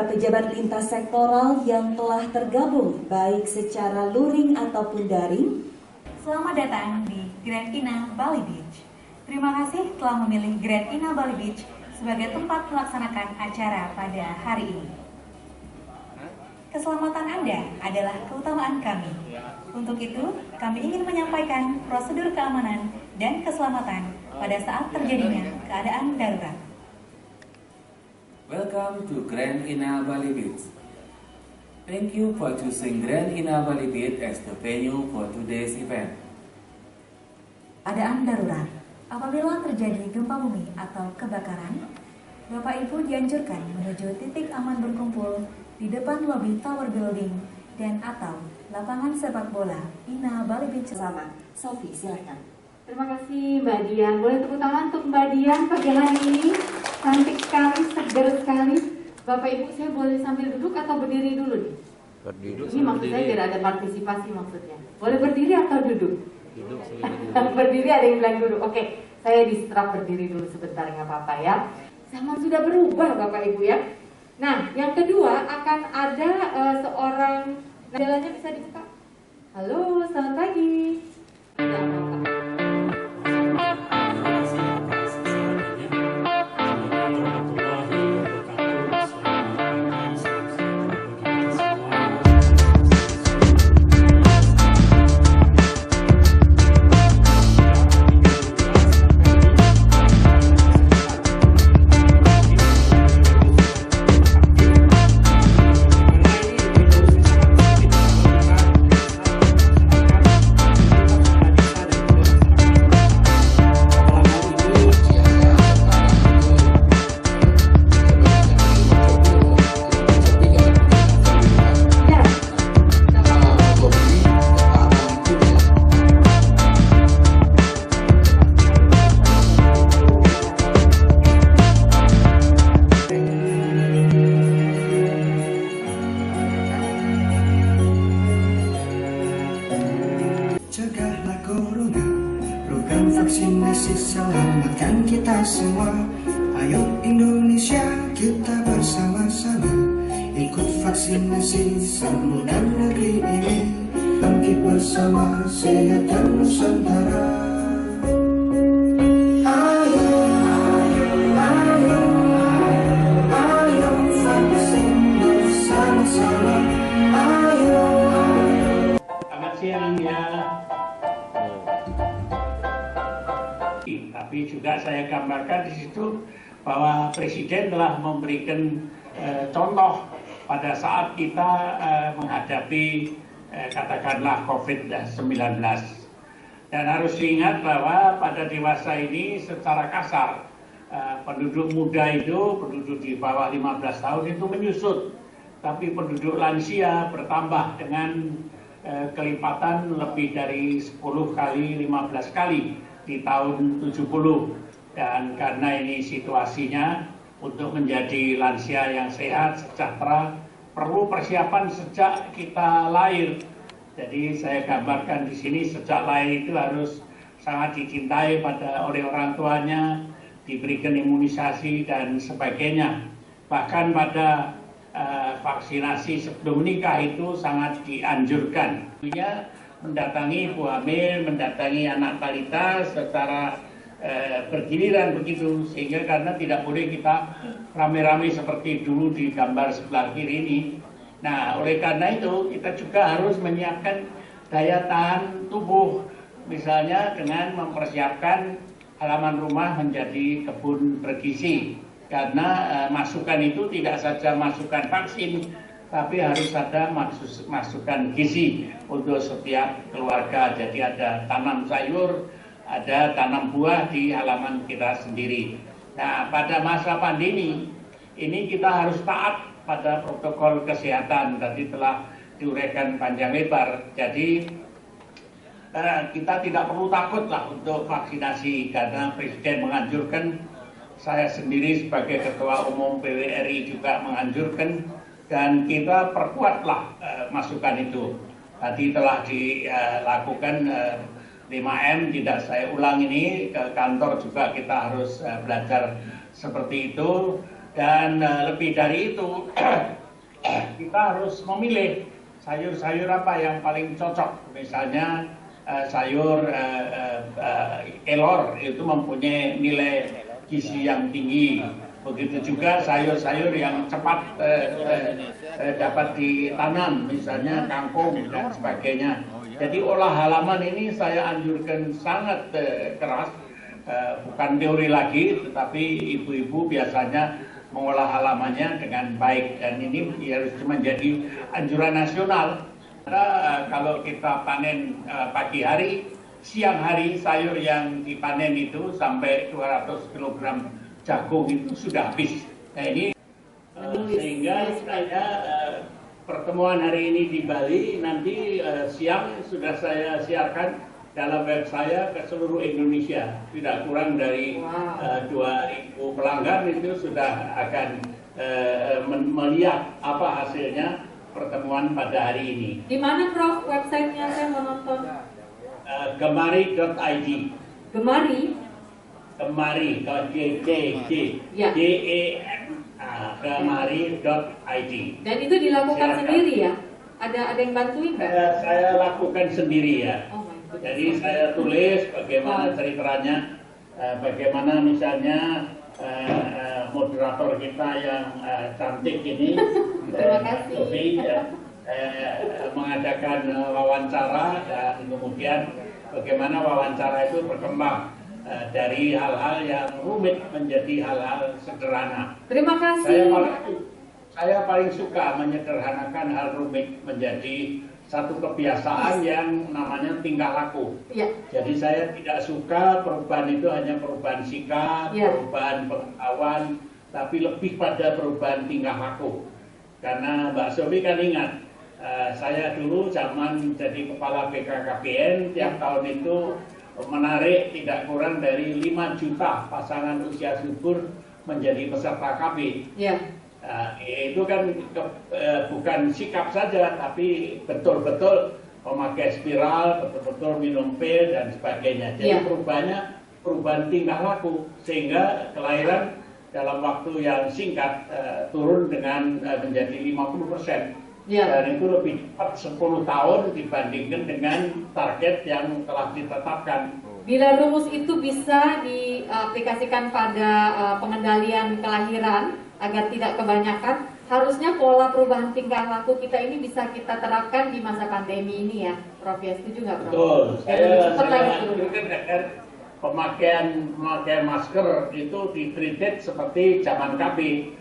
pejabat lintas sektoral yang telah tergabung baik secara luring ataupun daring. Selamat datang di Grand Ina Bali Beach. Terima kasih telah memilih Grand Ina Bali Beach sebagai tempat melaksanakan acara pada hari ini. Keselamatan Anda adalah keutamaan kami. Untuk itu, kami ingin menyampaikan prosedur keamanan dan keselamatan pada saat terjadinya keadaan darurat. Welcome to Grand Ina Bali Beach. Thank you for choosing Grand Ina Bali Beach as the venue for today's event. Keadaan darurat. Apabila terjadi gempa bumi atau kebakaran, Bapak Ibu dianjurkan menuju titik aman berkumpul di depan lobi Tower Building dan atau lapangan sepak bola Ina Bali Beach bersama. Sophie, silakan. Terima kasih Mbak Dian. Boleh tepuk tangan untuk Mbak Dian pagi hari ini. Cantik sekali, segar sekali. Bapak Ibu, saya boleh sambil duduk atau berdiri dulu nih? Berdiri. Ini maksud saya biar ada partisipasi maksudnya. Boleh berdiri atau duduk? Duduk. Berdiri, ada yang bilang duduk. Oke, saya distrap berdiri dulu sebentar, nggak apa-apa ya. Zaman sudah berubah Bapak Ibu ya. Nah, yang kedua akan ada seorang, jalannya bisa dibuka. Halo, selamat pagi. Cegahlah corona, program vaksinasi selamatkan kita semua. Ayo Indonesia, kita bersama-sama ikut vaksinasi, sembuhkan negeri ini. Bangkit bersama, sehatkan Nusantara. Ayo, vaksin bersama-sama. Ayo. Selamat siang ya. Tapi juga saya gambarkan di situ bahwa Presiden telah memberikan contoh pada saat kita menghadapi katakanlah COVID-19. Dan harus diingat bahwa pada dewasa ini secara kasar penduduk muda itu, penduduk di bawah 15 tahun itu menyusut. Tapi penduduk lansia bertambah dengan kelipatan lebih dari 10 kali, 15 kali di tahun 70. Dan karena ini situasinya untuk menjadi lansia yang sehat, sejahtera, perlu persiapan sejak kita lahir. Jadi saya gambarkan di sini sejak lahir itu harus sangat dicintai oleh orang tuanya, diberikan imunisasi dan sebagainya. Bahkan pada vaksinasi sebelum menikah itu sangat dianjurkan. Mendatangi ibu hamil, mendatangi anak balita secara bergiliran begitu, sehingga karena tidak boleh kita rame-rame seperti dulu di gambar sebelah kiri ini. Nah, oleh karena itu kita juga harus menyiapkan daya tahan tubuh, misalnya dengan mempersiapkan halaman rumah menjadi kebun bergizi, karena masukan itu tidak saja masukan vaksin, tapi harus ada masukan gizi untuk setiap keluarga. Jadi ada tanam sayur, ada tanam buah di halaman kita sendiri. Nah, pada masa pandemi ini kita harus taat pada protokol kesehatan. Tadi telah diuraikan panjang lebar. Jadi kita tidak perlu takut lah untuk vaksinasi, karena Presiden menganjurkan, saya sendiri sebagai Ketua Umum PWRI juga menganjurkan, dan kita perkuatlah masukan itu. Tadi telah dilakukan 5M, tidak saya ulang ini, ke kantor juga kita harus belajar seperti itu. Dan lebih dari itu, kita harus memilih sayur-sayur apa yang paling cocok. Misalnya sayur kelor itu mempunyai nilai gizi yang tinggi. Begitu juga sayur-sayur yang cepat dapat ditanam, misalnya kangkung dan sebagainya. Jadi olah halaman ini saya anjurkan sangat keras, bukan teori lagi, tetapi ibu-ibu biasanya mengolah halamannya dengan baik, dan ini harus menjadi anjuran nasional. Karena kalau kita panen pagi hari, siang hari sayur yang dipanen itu sampai 200 kg jagung itu sudah habis. Nah ini sehingga saya pertemuan hari ini di Bali, nanti siang sudah saya siarkan dalam web saya ke seluruh Indonesia. Tidak kurang dari 2.000 pelanggan itu sudah akan melihat apa hasilnya pertemuan pada hari ini. Di mana Prof websitenya, saya mau nonton? Gemari.id. Gemari? Gemari, Ya. GEM, gemari.id. Dan itu dilakukan Silakan. sendiri ya? Ada yang bantuin nggak? Saya lakukan sendiri ya. Oh my goodness. Jadi saya tulis bagaimana ceritanya, bagaimana misalnya moderator kita yang cantik ini, Terima kasih. Sofi, mengadakan wawancara, dan kemudian bagaimana wawancara itu berkembang dari hal-hal yang rumit menjadi hal-hal sederhana. Terima kasih. Saya paling suka menyederhanakan hal rumit menjadi satu kebiasaan yang namanya tingkah laku. Ya. Jadi saya tidak suka perubahan itu hanya perubahan sikap, Ya. perubahan pengetahuan, tapi lebih pada perubahan tingkah laku. Karena Mbak Sofi kan ingat, saya dulu zaman jadi kepala BKKBN, tiap tahun itu menarik tidak kurang dari 5 juta pasangan usia subur menjadi peserta KB. Ya. Itu kan bukan sikap saja, tapi betul-betul memakai spiral, betul-betul minum pil dan sebagainya. Jadi Ya. perubahan tingkah laku, sehingga kelahiran dalam waktu yang singkat turun dengan menjadi 50%. Ya. Dan itu lebih cepat 10 tahun dibandingkan dengan target yang telah ditetapkan. Bila rumus itu bisa diaplikasikan pada pengendalian kelahiran agar tidak kebanyakan, harusnya pola perubahan tingkah laku kita ini bisa kita terapkan di masa pandemi ini ya, Prof. Ya, setuju nggak, Prof? Betul. Lebih cepat lagi Saya turun. anjurkan agar pemakaian masker itu ditreated seperti zaman KB.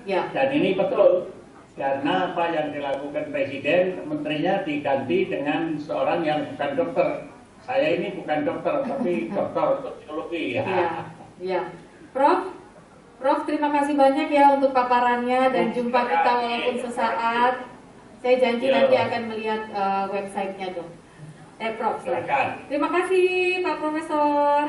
Ya. Dan ini betul. Karena apa yang dilakukan Presiden, menterinya diganti dengan seorang yang bukan dokter. Saya ini bukan dokter, tapi dokter sosiologi ya. Iya, iya. Prof, terima kasih banyak ya untuk paparannya, dan jumpa kita walaupun sesaat. Saya janji Ya. nanti akan melihat websitenya dong. Prof, Silakan. terima kasih Pak Profesor.